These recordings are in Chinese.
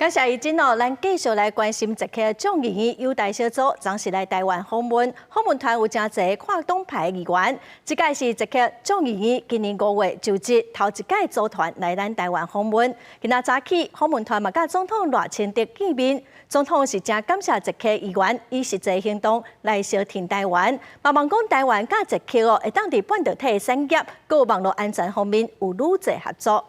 感谢伊真哦，咱继续来关心捷克众议院友台小组暂时来台湾访问，访问团有真侪跨党派议员。这届是捷克众议院今年5月就职头一届组团来咱台湾访问。今仔早起，访问团嘛甲总统赖清德见面，总统是真感谢捷克议员以实际行动来小挺台湾，希望讲台湾甲捷克哦会当伫半导体产业、佮网络安全方面有愈侪合作。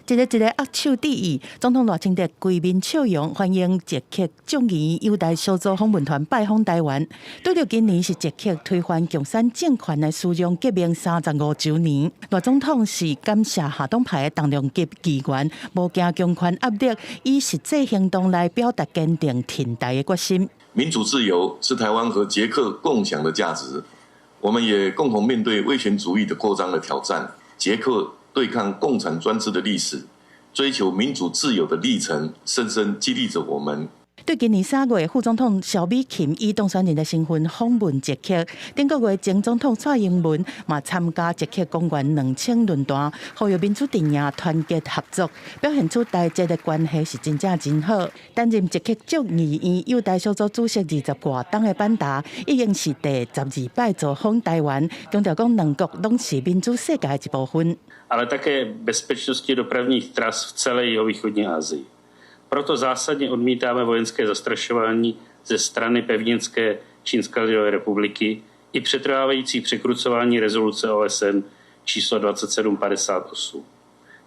一个握手致意，总统赖清德规面笑容欢迎捷克众议院友台小组访问团拜访台湾。对着今年是捷克推翻共产政权的思想革命35周年，赖总统是感谢下党派的重量级议员，无惊强权压力，以实际行动来表达坚定挺台的决心。民主自由是台湾和捷克共享的价值，我们也共同面对威权主义的扩张的挑战。捷克对抗共产专制的历史，追求民主自由的历程，深深激励着我们。对今年3月，副总统萧美琴以当选人的身份访问捷克，顶个月前总统蔡英文嘛参加捷克公园2000论坛，呼吁民主阵营团结合作，表现出台捷的关系是真正真好。担任捷克众议院友台小组主席20多档的班达，已经是第12摆造访台湾，强调讲两国拢是民主世界的一部分。Ale také bezpečnosti dopravních tras v celé jihovýchodní Asii. Proto zásadně odmítáme vojenské zastrašování ze strany pevninské Čínské lidové republiky i přetrvávající překrucování rezoluce OSN číslo 2758.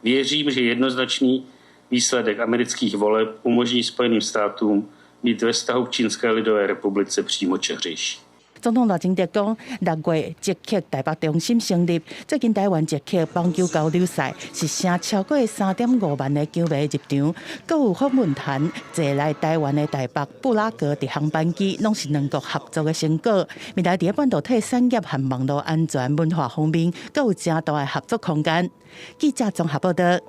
Věřím, že jednoznačný výsledek amerických voleb umožní Spojeným státům být ve vztahu k Čínské lidové republice přímočařejší. 总统赖清德讲，6月捷克台北中心成立，最近台湾捷克棒球交流赛是成超过3.5万的球迷入场，各有访问团坐来台湾的台北布拉格的航班机，拢是两国合作的成果。未来在半导体产业和网络安全、文化方面，各有正大的合作空间。记者综合报道。